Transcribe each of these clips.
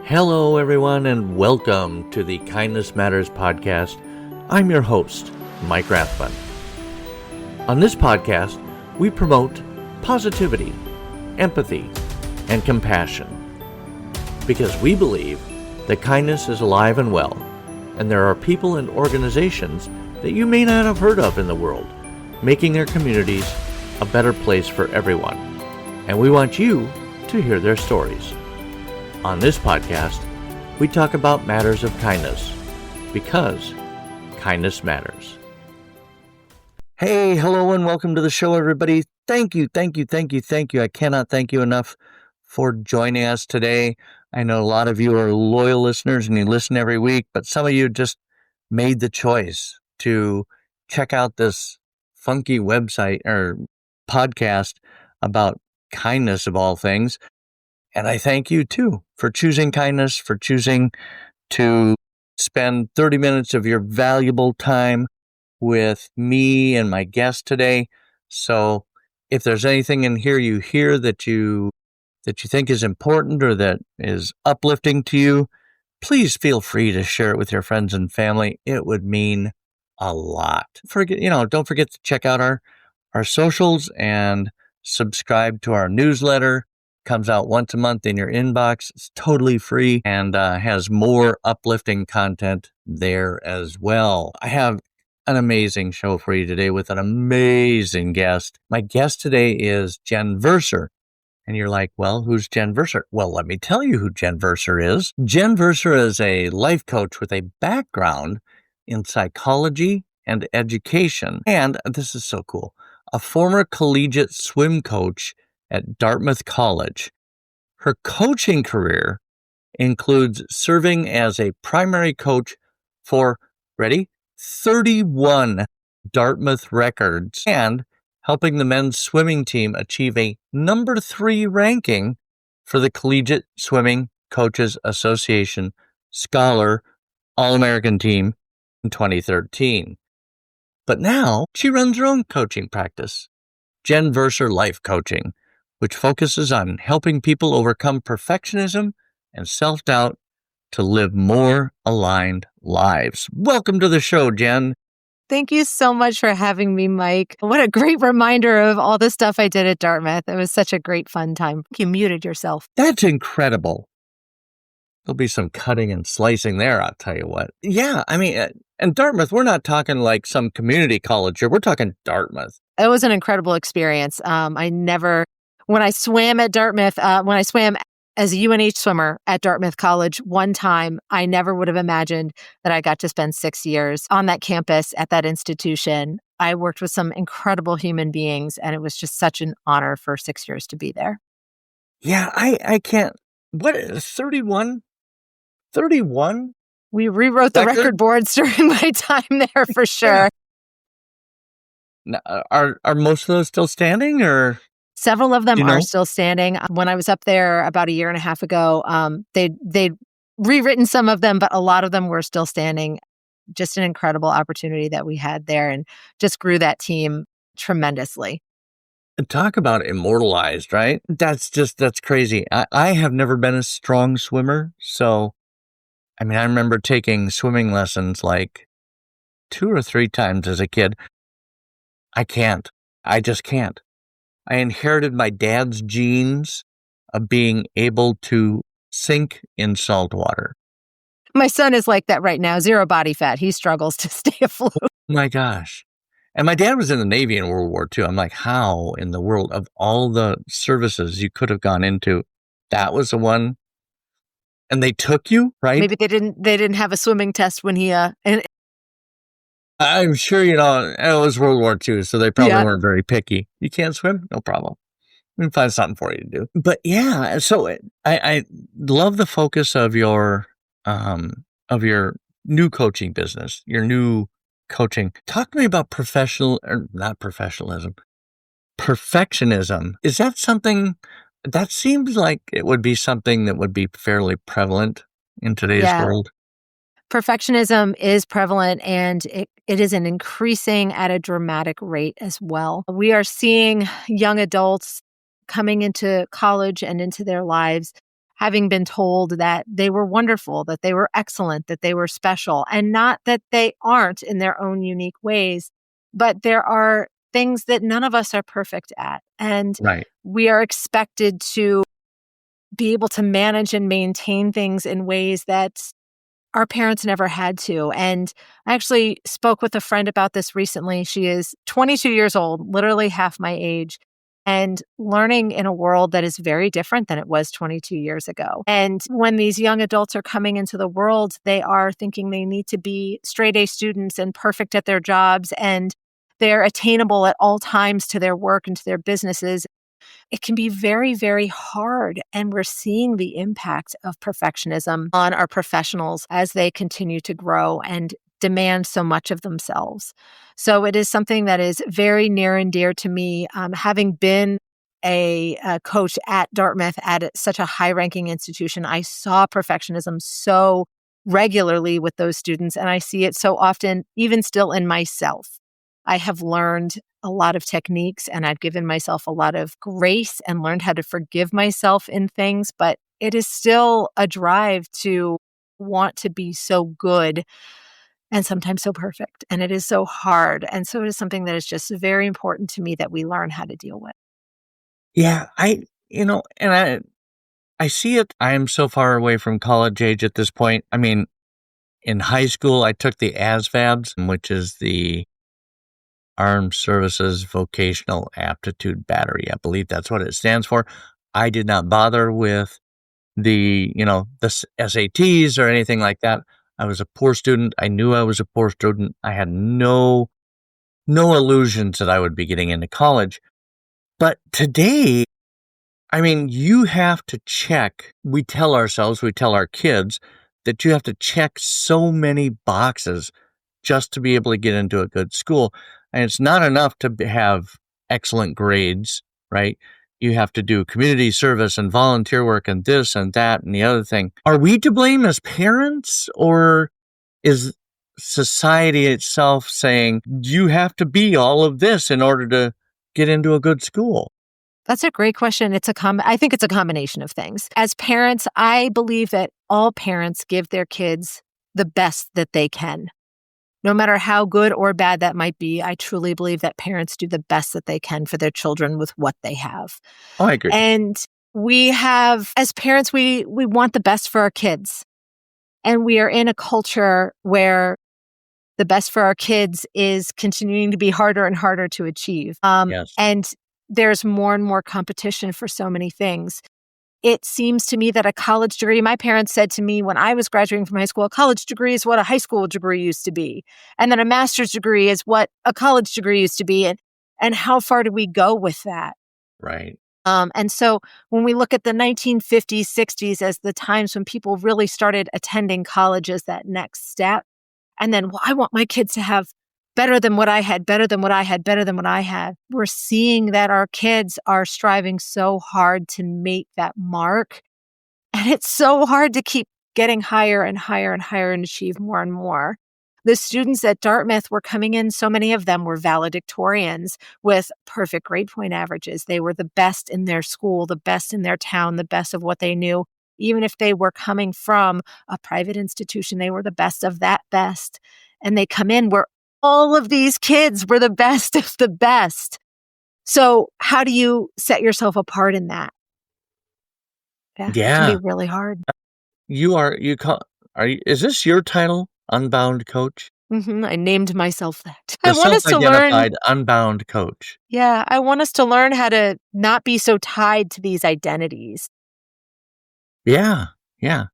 Hello, everyone, and welcome to the Kindness Matters podcast. I'm your host, Mike Rathbun. On this podcast, we promote positivity, empathy, and compassion because we believe that kindness is alive and well, and there are people and organizations that you may not have heard of in the world, making their communities a better place for everyone. And we want you to hear their stories. On this podcast, we talk about matters of kindness because kindness matters. Hey, hello, and welcome to the show, everybody. Thank you. I cannot thank you enough for joining us today. I know a lot of you are loyal listeners and you listen every week, but some of you just made the choice to check out this funky website or podcast about kindness of all things. And I thank you too for choosing kindness, for choosing to spend 30 minutes of your valuable time with me and my guest today. So if there's anything in here you hear that you think is important or that is uplifting to you, please feel free to share it with your friends and family. It would mean a lot. Don't forget to check out our socials and subscribe to our newsletter. Comes out once a month in your inbox. It's totally free and has more uplifting content there as well. I have an amazing show for you today with an amazing guest. My guest today is Jenn Verser. And you're like, well, who's Jenn Verser? Well, let me tell you who Jenn Verser is. Jenn Verser is a life coach with a background in psychology and education. And this is so cool, a former collegiate swim coach at Dartmouth College. Her coaching career includes serving as a primary coach for, 31 Dartmouth records and helping the men's swimming team achieve a number 3 ranking for the Collegiate Swimming Coaches Association Scholar All-American team in 2013. But now she runs her own coaching practice, Jenn Verser Life Coaching, which focuses on helping people overcome perfectionism and self-doubt to live more aligned lives. Welcome to the show, Jenn. Thank you so much for having me, Mike. What a great reminder of all the stuff I did at Dartmouth. It was such a great, fun time. You muted yourself. That's incredible. There'll be some cutting and slicing there, I'll tell you what. Yeah, and Dartmouth, we're not talking like some community college here. We're talking Dartmouth. It was an incredible experience. When I swam at Dartmouth, when I swam as a UNH swimmer at Dartmouth College one time, I never would have imagined that I got to spend 6 years on that campus at that institution. I worked with some incredible human beings, and it was just such an honor for 6 years to be there. Yeah, I can't. What is 31? 31? We rewrote the record boards during my time there for sure. Now, are most of those still standing or? Several of them are still standing. When I was up there about a year and a half ago, they'd rewritten some of them, but a lot of them were still standing. Just an incredible opportunity that we had there and just grew that team tremendously. Talk about immortalized, right? That's crazy. I have never been a strong swimmer. So, I remember taking swimming lessons like 2 or 3 times as a kid. I just can't. I inherited my dad's genes of being able to sink in salt water. My son is like that right now, 0 body fat. He struggles to stay afloat. My gosh. And my dad was in the Navy in World War II. I'm like, how in the world of all the services you could have gone into, that was the one? And they took you, right? Maybe they didn't have a swimming test when he I'm sure, it was World War II, so they probably weren't very picky. You can't swim? No problem. We can find something for you to do. But yeah, so I love the focus of your new coaching business, your new coaching. Talk to me about perfectionism. Is that something that seems like it would be something that would be fairly prevalent in today's world? Perfectionism is prevalent and it is an increasing at a dramatic rate as well. We are seeing young adults coming into college and into their lives having been told that they were wonderful, that they were excellent, that they were special, and not that they aren't in their own unique ways, but there are things that none of us are perfect at. And Right. we are expected to be able to manage and maintain things in ways that our parents never had to. And I actually spoke with a friend about this recently. She is 22 years old, literally half my age, and learning in a world that is very different than it was 22 years ago. And when these young adults are coming into the world, they are thinking they need to be straight A students and perfect at their jobs, and they're attainable at all times to their work and to their businesses. It can be very, very hard. And we're seeing the impact of perfectionism on our professionals as they continue to grow and demand so much of themselves. So it is something that is very near and dear to me. Having been a coach at Dartmouth at such a high ranking institution, I saw perfectionism so regularly with those students, and I see it so often, even still in myself. I have learned a lot of techniques and I've given myself a lot of grace and learned how to forgive myself in things, but it is still a drive to want to be so good and sometimes so perfect. And it is so hard. And so it is something that is just very important to me that we learn how to deal with. Yeah, I see it. I am so far away from college age at this point. I mean, in high school, I took the ASVABs, which is the Armed Services Vocational Aptitude Battery. I believe that's what it stands for. I did not bother with the SATs or anything like that. I was a poor student. I knew I was a poor student. I had no illusions that I would be getting into college. But today, I mean, you have to check. We tell our kids that you have to check so many boxes just to be able to get into a good school. And it's not enough to have excellent grades, right? You have to do community service and volunteer work and this and that and the other thing. Are we to blame as parents, or is society itself saying you have to be all of this in order to get into a good school? That's a great question. I think it's a combination of things. As parents, I believe that all parents give their kids the best that they can. No matter how good or bad that might be, I truly believe that parents do the best that they can for their children with what they have. Oh, I agree. And as parents, we want the best for our kids. And we are in a culture where the best for our kids is continuing to be harder and harder to achieve. Yes. And there's more and more competition for so many things. It seems to me that a college degree, my parents said to me when I was graduating from high school, a college degree is what a high school degree used to be. And then a master's degree is what a college degree used to be. And how far do we go with that? Right. And so when we look at the 1950s, 60s as the times when people really started attending college as that next step, and then, well, I want my kids to have better than what I had, better than what I had, better than what I had. We're seeing that our kids are striving so hard to make that mark. And it's so hard to keep getting higher and higher and higher and achieve more and more. The students at Dartmouth were coming in, so many of them were valedictorians with perfect grade point averages. They were the best in their school, the best in their town, the best of what they knew. Even if they were coming from a private institution, they were the best of that best. And they come in where all of these kids were the best of the best. So how do you set yourself apart in that? Yeah, it can be Yeah. really hard. Is this your title? Unbound coach? I named myself that. I The want us to learn. self-identified unbound coach. Yeah, I want us to learn how to not be so tied to these identities. Yeah. Yeah.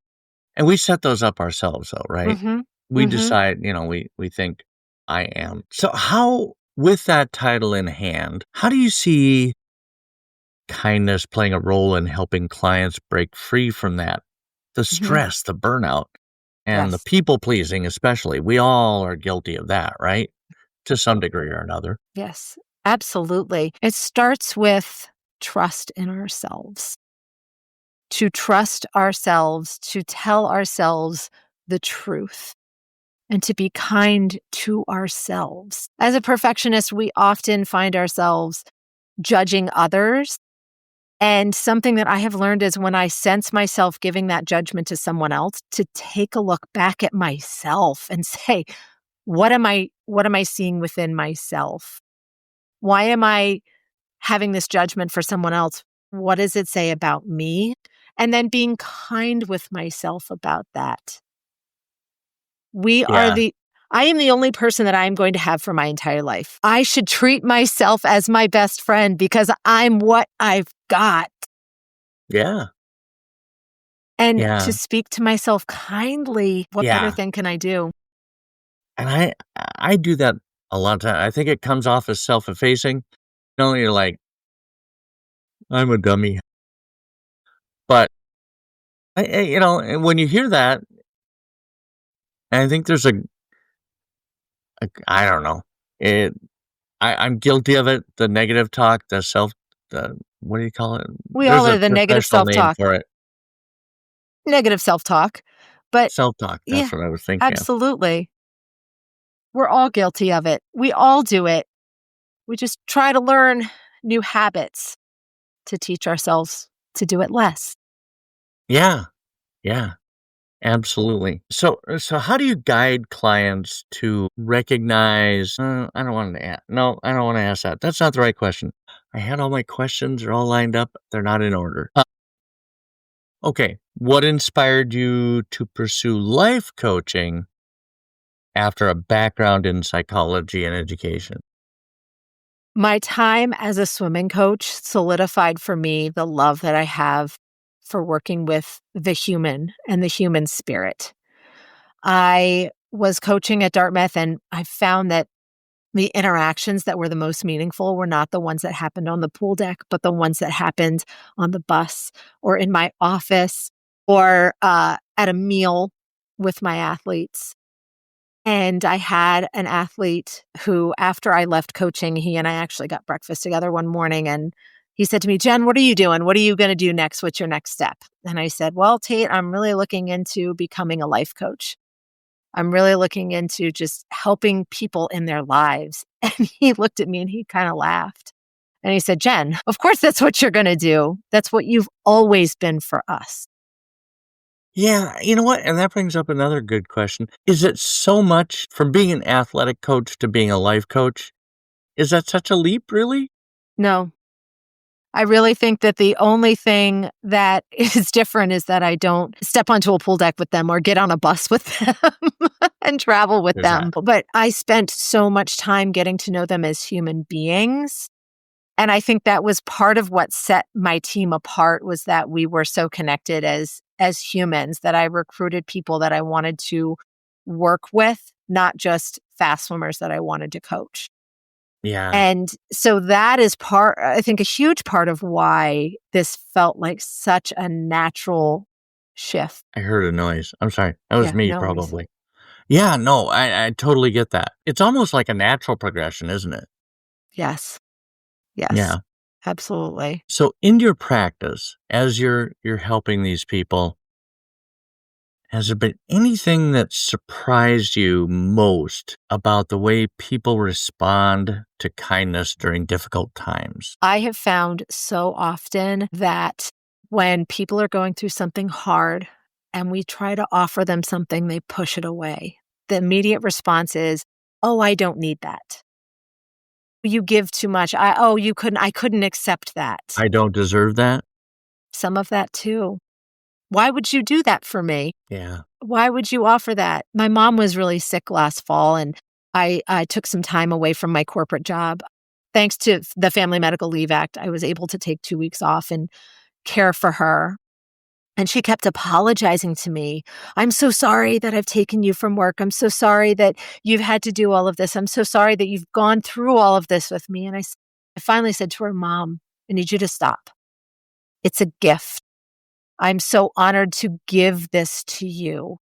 And we set those up ourselves though, right? hmm We hmm decide, we think I am. So how, with that title in hand, how do you see kindness playing a role in helping clients break free from that? The hmm stress, the burnout, and the Yes. people pleasing, especially. We all are guilty of that, right? To some degree or another. Yes, absolutely. It starts with trust in ourselves. To trust ourselves, to tell ourselves the truth, and to be kind to ourselves. As a perfectionist, we often find ourselves judging others And something that I have learned is when I sense myself giving that judgment to someone else, to take a look back at myself and say, what am I seeing within myself? Why am I having this judgment for someone else? What does it say about me? And then being kind with myself about that. We are Yeah. the I am the only person that I am going to have for my entire life. I should treat myself as my best friend because I'm what I've got. Yeah. And Yeah. to speak to myself kindly, what better Yeah. thing can I do? And I do that a lot of time. I think it comes off as self-effacing. You're like, "I'm a dummy." But and when you hear that, I think there's a I don't know. It I'm guilty of it, the negative talk, the what do you call it? We all There's are a the negative professional name self-talk, for it. negative self-talk. But Self-talk, yeah, that's what I was thinking of. absolutely. We're all guilty of it. We all do it. We just try to learn new habits to teach ourselves to do it less. Yeah, yeah, absolutely. So how do you guide clients to recognize I don't want to no, I don't want to ask that. That's not the right question. I had all my questions, they're all lined up, they're not in order. Okay, what inspired you to pursue life coaching after a background in psychology and education? My time as a swimming coach solidified for me the love that I have for working with the human and the human spirit. I was coaching at Dartmouth, and I found that the interactions that were the most meaningful were not the ones that happened on the pool deck, but the ones that happened on the bus or in my office or at a meal with my athletes. And I had an athlete who, after I left coaching, he and I actually got breakfast together one morning. And he said to me, Jen, what are you doing? What are you going to do next? What's your next step? And I said, well, Tate, I'm really looking into becoming a life coach. I'm really looking into just helping people in their lives. And he looked at me and he kind of laughed. And he said, Jen, of course that's what you're going to do. That's what you've always been for us. Yeah, you know what? And that brings up another good question. Is it so much from being an athletic coach to being a life coach? Is that such a leap, really? No, I really think that the only thing that is different is that I don't step onto a pool deck with them or get on a bus with them and travel with There's them. that. But I spent so much time getting to know them as human beings. And I think that was part of what set my team apart was that we were so connected as humans that I recruited people that I wanted to work with, not just fast swimmers that I wanted to coach. Yeah, And so that is I think a huge part of why this felt like such a natural shift. I heard a noise. I'm sorry. That was Yeah, me, no worries. probably. Yeah, no, I totally get that. It's almost like a natural progression, isn't it? Yes. Yes. Yeah. Absolutely. So in your practice, as you're helping these people, has there been anything that surprised you most about the way people respond to kindness during difficult times? I have found so often that when people are going through something hard and we try to offer them something, they push it away. The immediate response is, "Oh, I don't need that. You give too much. I couldn't accept that." I don't deserve that? Some of that too. "Why would you do that for me? Yeah. Why would you offer that?" My mom was really sick last fall, and I took some time away from my corporate job. Thanks to the Family Medical Leave Act, I was able to take 2 weeks off and care for her. And she kept apologizing to me. "I'm so sorry that I've taken you from work. I'm so sorry that you've had to do all of this. I'm so sorry that you've gone through all of this with me." And I finally said to her, "Mom, I need you to stop. It's a gift. I'm so honored to give this to you.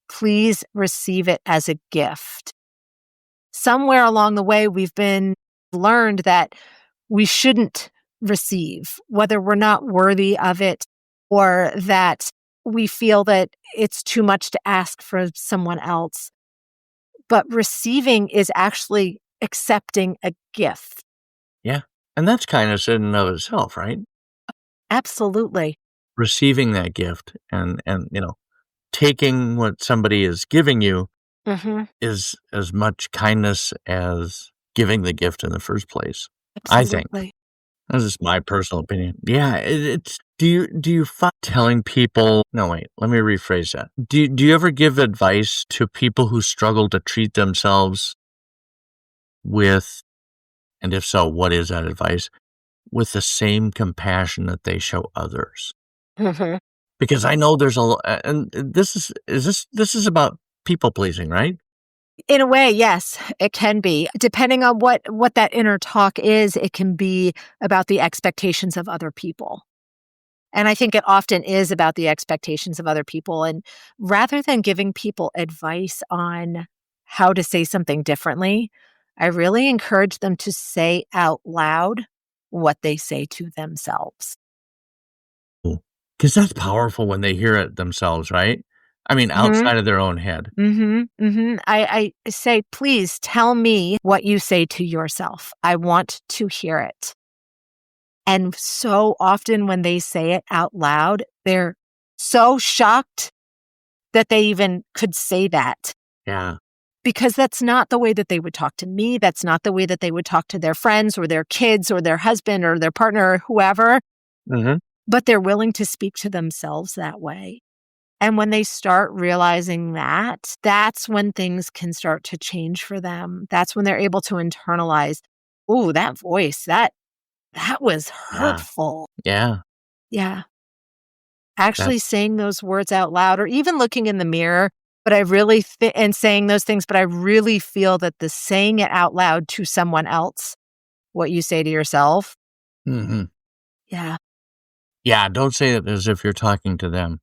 Please receive it as a gift." Somewhere along the way, we've been learned that we shouldn't receive, whether we're not worthy of it or that we feel that it's too much to ask for someone else. But receiving is actually accepting a gift. Yeah. And that's kindness in and of itself, right? Absolutely. receiving that gift and taking what somebody is giving you Hmm. is as much kindness as giving the gift in the first place, I think. Absolutely. That's just my personal opinion. Yeah, it's do you find telling people no, wait, let me rephrase that. Do you ever give advice to people who struggle to treat themselves with, and if so, what is that advice? With the same compassion that they show others? Hmm. Because I know there's and this is about people pleasing, right? In a way, yes, it can be. Depending on what that inner talk is, it can be about the expectations of other people. And I think it often is about the expectations of other people. And rather than giving people advice on how to say something differently, I really encourage them to say out loud what they say to themselves. Because that's powerful when they hear it themselves, right? I mean, Hmm. outside of their own head. I say, please tell me what you say to yourself. I want to hear it. And so often when they say it out loud, they're so shocked that they even could say that, Yeah. because that's not the way that they would talk to me. That's not the way that they would talk to their friends or their kids or their husband or their partner or whoever, Mhm. but they're willing to speak to themselves that way. And when they start realizing that, that's when things can start to change for them. That's when they're able to internalize, "Ooh, that voice, that was Yeah. hurtful." Yeah. Yeah. Actually That's saying those words out loud or even looking in the mirror, but I really and saying those things, but I really feel that the saying it out loud to someone else, what you say to yourself. mhm. Yeah. Yeah, don't say it as if you're talking to them,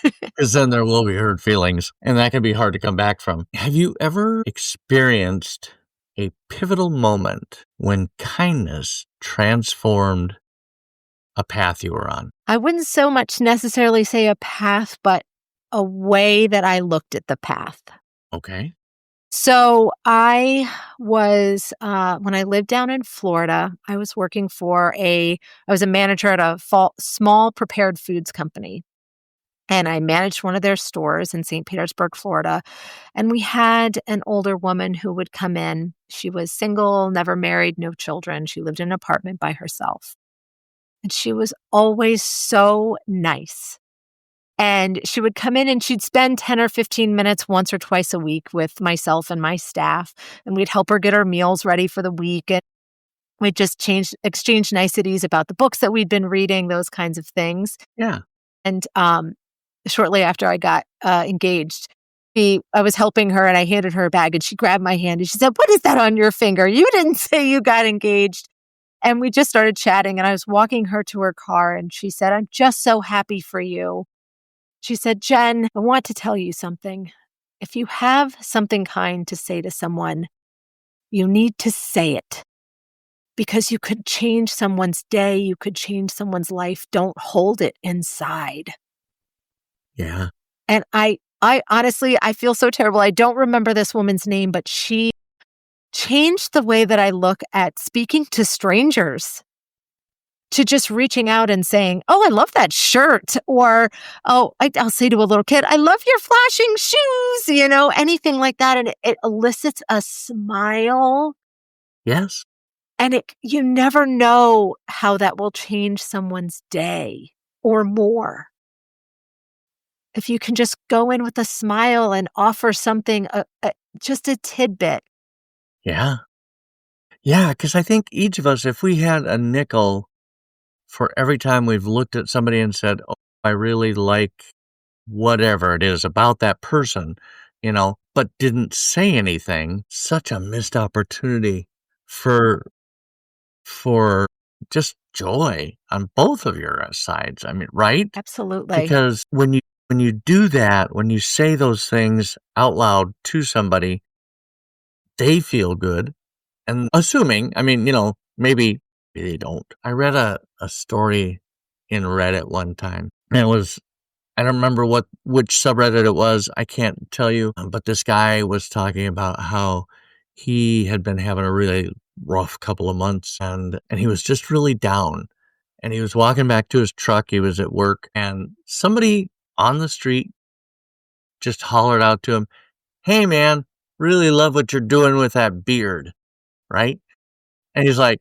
because then there will be hurt feelings, and that can be hard to come back from. Have you ever experienced a pivotal moment when kindness transformed a path you were on? I wouldn't so much necessarily say a path, but a way that I looked at the path. Okay. So I was, when I lived down in Florida, I was working I was a manager at a small prepared foods company. And I managed one of their stores in St. Petersburg, Florida. And we had an older woman who would come in. She was single, never married, no children. She lived in an apartment by herself. And she was always so nice. And she would come in and she'd spend 10 or 15 minutes once or twice a week with myself and my staff. And we'd help her get her meals ready for the week. And we'd just exchange niceties about the books that we'd been reading, those kinds of things. Yeah. And shortly after I got engaged, I was helping her and I handed her a bag and she grabbed my hand and she said, "What is that on your finger? You didn't say you got engaged." And we just started chatting and I was walking her to her car and she said, "I'm just so happy for you." She said, "Jen, I want to tell you something. If you have something kind to say to someone, you need to say it because you could change someone's day. You could change someone's life. Don't hold it inside." Yeah. And I honestly, I feel so terrible. I don't remember this woman's name, but she changed the way that I look at speaking to strangers, to just reaching out and saying, "Oh, I love that shirt." Or, "Oh, I'll say to a little kid, 'I love your flashing shoes,'" anything like that. And it elicits a smile. Yes. And you never know how that will change someone's day or more. If you can just go in with a smile and offer something, just a tidbit. Yeah. Yeah, because I think each of us, if we had a nickel for every time we've looked at somebody and said, "Oh, I really like whatever it is about that person," but didn't say anything, such a missed opportunity for for just joy on both of your sides. I mean, right? Absolutely. Because when you do that, when you say those things out loud to somebody, they feel good. And assuming, I mean, maybe they don't. I read a story in Reddit one time. And I don't remember which subreddit it was. I can't tell you. But this guy was talking about how he had been having a really rough couple of months and he was just really down. and he was walking back to his truck. He was at work, and somebody on the street just hollered out to him, "Hey, man, really love what you're doing with that beard," right? And he's like,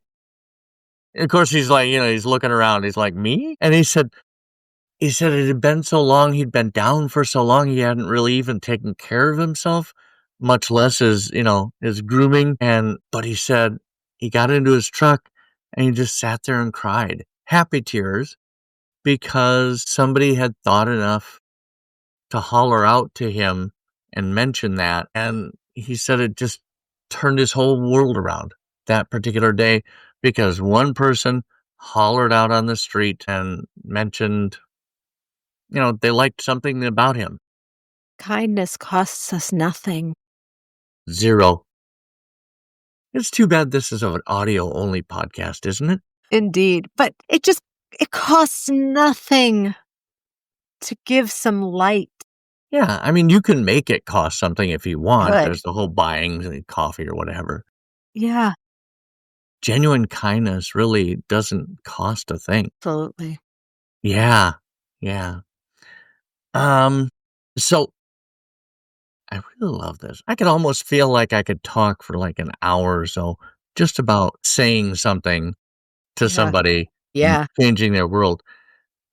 of course, he's like, he's looking around. He's like, "Me?" And he said it had been so long, he'd been down for so long, he hadn't really even taken care of himself, much less his grooming. But he said he got into his truck and he just sat there and cried, happy tears, because somebody had thought enough to holler out to him and mention that. And he said it just turned his whole world around that particular day because one person hollered out on the street and mentioned, they liked something about him. Kindness costs us nothing. Zero. It's too bad this is an audio-only podcast, isn't it? Indeed. But it costs nothing to give some light. Yeah, I mean, you can make it cost something if you want. Good. There's the whole buying coffee or whatever. Yeah. Genuine kindness really doesn't cost a thing. Absolutely. Yeah. So I really love this. I could almost feel like I could talk for like an hour or so just about saying something to somebody and Yeah. changing their world.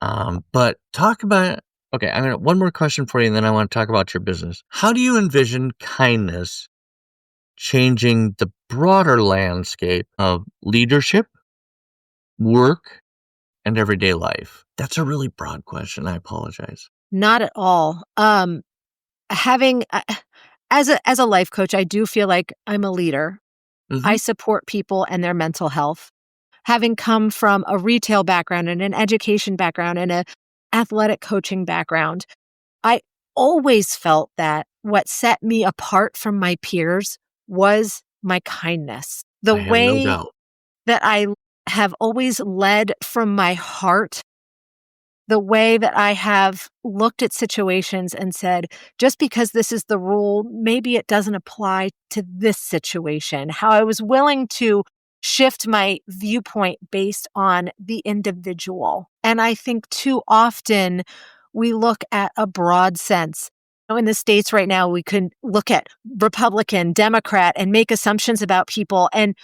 But talk about, okay, I mean, one more question for you, and then I want to talk about your business. How do you envision kindness changing the broader landscape of leadership, work, and everyday life? That's a really broad question. I apologize. Not at all. Having as a life coach, I do feel like I'm a leader. I Mhm. support people and their mental health. Having come from a retail background and an education background and a athletic coaching background, I always felt that what set me apart from my peers was my kindness. The I have no way doubt. that I have always led from my heart, the way that I have looked at situations and said, just because this is the rule, maybe it doesn't apply to this situation. How I was willing to shift my viewpoint based on the individual. And I think too often we look at a broad sense. In the States right now, we can look at Republican, Democrat, and make assumptions about people. And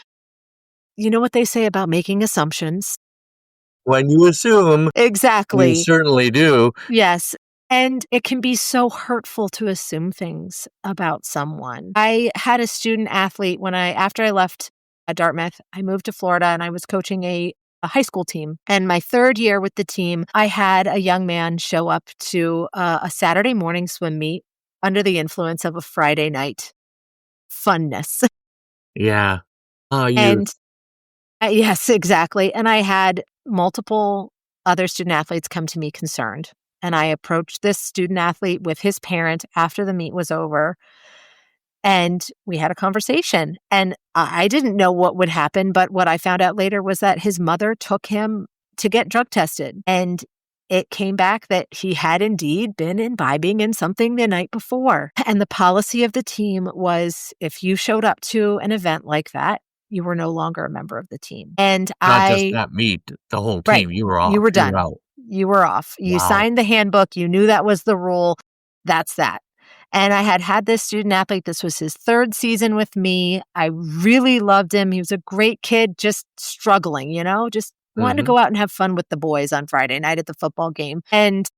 you know what they say about making assumptions? When you assume, you Exactly. certainly do. Yes. And it can be so hurtful to assume things about someone. I had a student athlete after I left Dartmouth, I moved to Florida and I was coaching a high school team. And my third year with the team, I had a young man show up to a Saturday morning swim meet under the influence of a Friday night funness. Yeah. Oh, And yes, exactly. And I had multiple other student athletes come to me concerned. And I approached this student athlete with his parent after the meet was over. And we had a conversation. And I didn't know what would happen. But what I found out later was that his mother took him to get drug tested. And it came back that he had indeed been imbibing in something the night before. And the policy of the team was if you showed up to an event like that, you were no longer a member of the team. And not just that meet, the whole right, team. You were you off. were You were done. out. You were off. You Wow. signed the handbook. You knew that was the rule. That's that. And I had this student athlete. This was his third season with me. I really loved him. He was a great kid, just struggling, just wanted to Mhm. go out and have fun with the boys on Friday night at the football game. And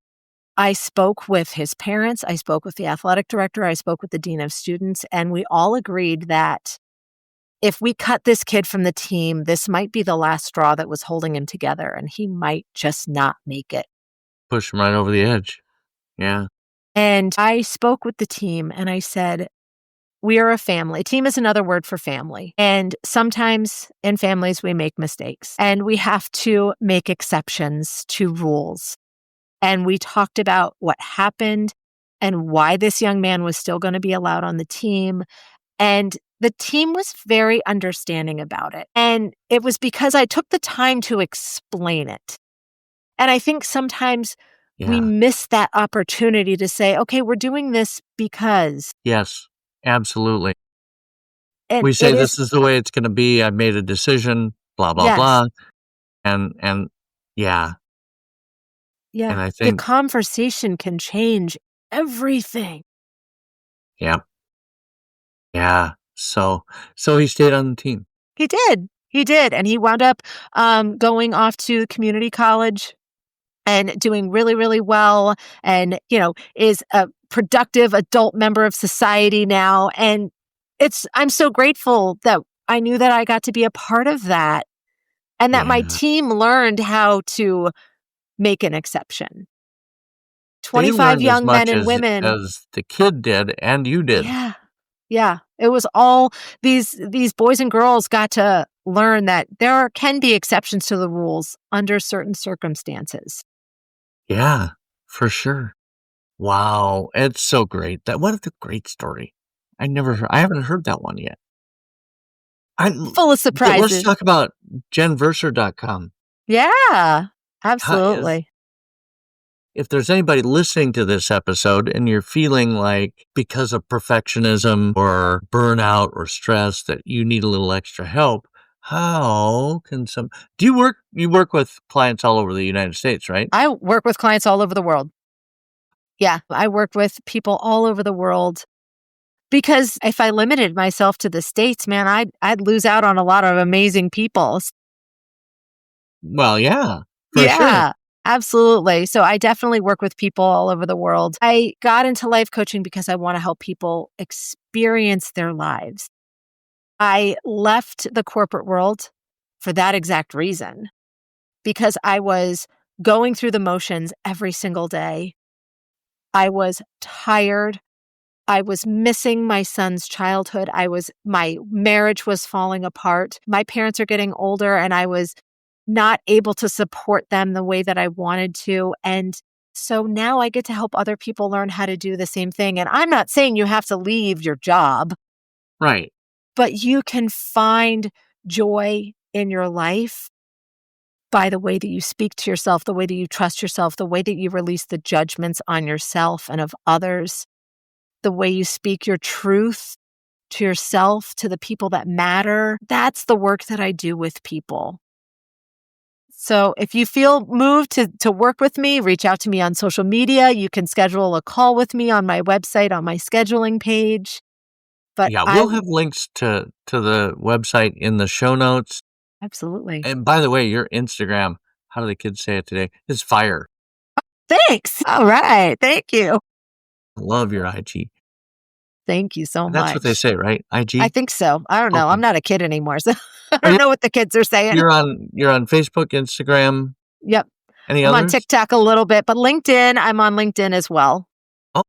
I spoke with his parents. I spoke with the athletic director. I spoke with the dean of students. And we all agreed that if we cut this kid from the team, this might be the last straw that was holding him together, and he might just not make it. Push him right over the edge. Yeah. And I spoke with the team and I said, we are a family. Team is another word for family. And sometimes in families, we make mistakes and we have to make exceptions to rules. And we talked about what happened and why this young man was still going to be allowed on the team. And the team was very understanding about it. And it was because I took the time to explain it. And I think sometimes we Yeah. miss that opportunity to say, okay, we're doing this because. Yes. Absolutely. And We it say is, this is the way it's gonna be. I've made a decision, blah, blah, yes, blah. And Yeah. Yeah. And I The think, conversation can change everything. yeah, yeah. So he stayed on the team. He did. He did. And he wound up going off to community college and doing really, really well. And, is a productive adult member of society now. And I'm so grateful that I knew that I got to be a part of that and that my Yeah. team learned how to make an exception. They 25 learned as young men much and as women. the kid did and you did. Yeah. Yeah. It was all these boys and girls got to learn that can be exceptions to the rules under certain circumstances. Yeah, for sure. Wow, it's so great. What a great story. I haven't heard that one yet. I Full of Let's surprises. talk about jenverser.com. Yeah. How is Absolutely. If there's anybody listening to this episode and you're feeling like because of perfectionism or burnout or stress that you need a little extra help, how can do you work with clients all over the United States, right? I work with clients all over the world. Yeah, I work with people all over the world because if I limited myself to the States, man, I'd lose out on a lot of amazing people. Well, yeah, for sure. Yeah, absolutely. So I definitely work with people all over the world. I got into life coaching because I want to help people experience their lives. I left the corporate world for that exact reason because I was going through the motions every single day. I was tired. I was missing my son's childhood. My marriage was falling apart. My parents are getting older and I was not able to support them the way that I wanted to. And so now I get to help other people learn how to do the same thing. And I'm not saying you have to leave your job, Right. but you can find joy in your life by the way that you speak to yourself, the way that you trust yourself, the way that you release the judgments on yourself and of others, the way you speak your truth to yourself, to the people that matter. That's the work that I do with people. So if you feel moved to work with me, reach out to me on social media. You can schedule a call with me on my website, on my scheduling page. But Yeah, we'll have links to the website in the show notes. Absolutely. And by the way, your Instagram, how do the kids say it today, is fire. Thanks. All right. Thank you. Love your IG. Thank you so That's what they much. say, right? IG? I think so. I don't know. Okay. I'm not a kid anymore, so I Are don't you know what the kids are saying. you're on Facebook, Instagram, Yep. any I'm on others? TikTok a little bit, but I'm on LinkedIn as well. Oh,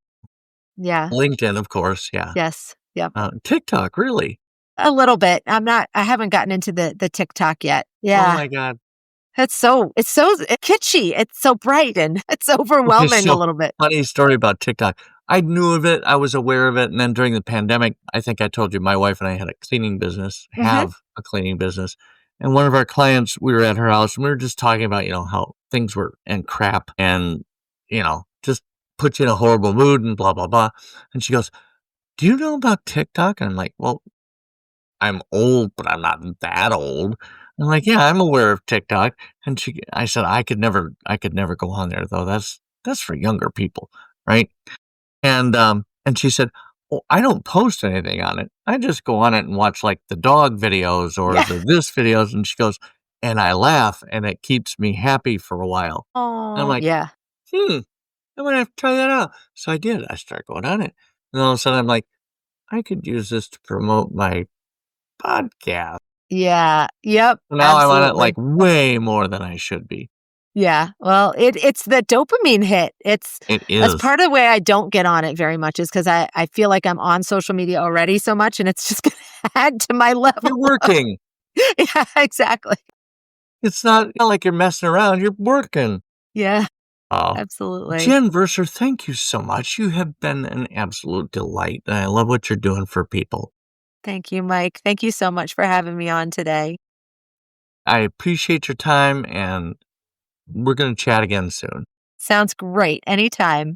Yeah. LinkedIn, of course, yeah. Yes. Yep. TikTok, really? A little bit. I haven't gotten into the TikTok yet. Oh Yeah. my god. It's so kitschy. It's so bright and it's Okay, overwhelming a so little bit. funny story about TikTok. I knew of it, I was aware of it, and then during the pandemic, I think I told you my wife and I had a cleaning business, Mhm. have a cleaning business. And one of our clients, we were at her house and we were just talking about, how things were and crap and, just put you in a horrible mood and blah, blah, blah. And she goes, "Do you know about TikTok?" And I'm like, "Well, I'm old, but I'm not that old." I'm like, "Yeah, I'm aware of TikTok." And I said, I could never go on there though. That's for younger people, right? And she said, "Oh, I don't post anything on it. I just go on it and watch like the dog videos or Yeah. the this videos." And she goes, "And I laugh and it keeps me happy for a while." And I'm Oh, like, yeah. I'm gonna have to try that out. So I did. I started going on it. And all of a sudden I'm like, I could use this to promote my podcast. Yeah. Yep. So now I'm on it like Absolutely. way more than I should be. Yeah. Well, it's the dopamine hit. It That's is. part of the way I don't get on it very much is because I feel like I'm on social media already so much and it's just going to add to my level. You're working. Yeah, exactly. It's not like you're messing around. You're working. Yeah, Oh. absolutely. Jenn Verser, thank you so much. You have been an absolute delight, and I love what you're doing for people. Thank you, Mike. Thank you so much for having me on today. I appreciate your time, and we're going to chat again soon. Sounds great. Anytime.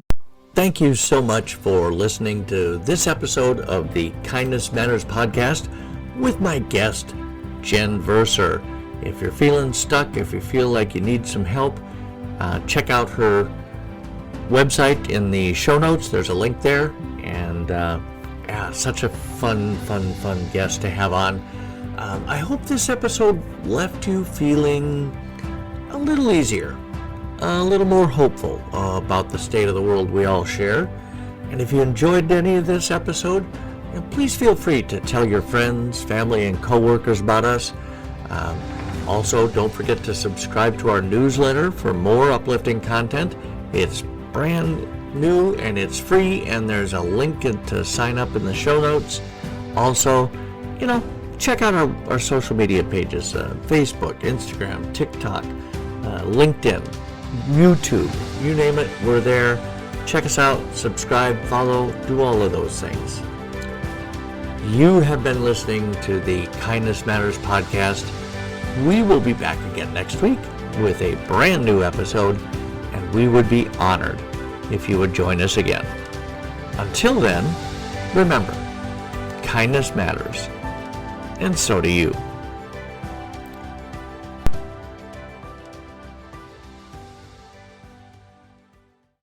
Thank you so much for listening to this episode of the Kindness Matters podcast with my guest, Jenn Verser. If you're feeling stuck, if you feel like you need some help, check out her website in the show notes. There's a link there. And such a fun guest to have on. I hope this episode left you feeling a little easier, a little more hopeful about the state of the world we all share. And if you enjoyed any of this episode, please feel free to tell your friends, family, and coworkers about us. Also, don't forget to subscribe to our newsletter for more uplifting content. It's brand new and it's free, and there's a link to sign up in the show notes. Also, check out our social media pages, Facebook, Instagram, TikTok, LinkedIn, YouTube, you name it, we're there. Check us out, subscribe, follow, do all of those things. You have been listening to the Kindness Matters podcast. We will be back again next week with a brand new episode, and we would be honored if you would join us again. Until then, remember, kindness matters, and so do you.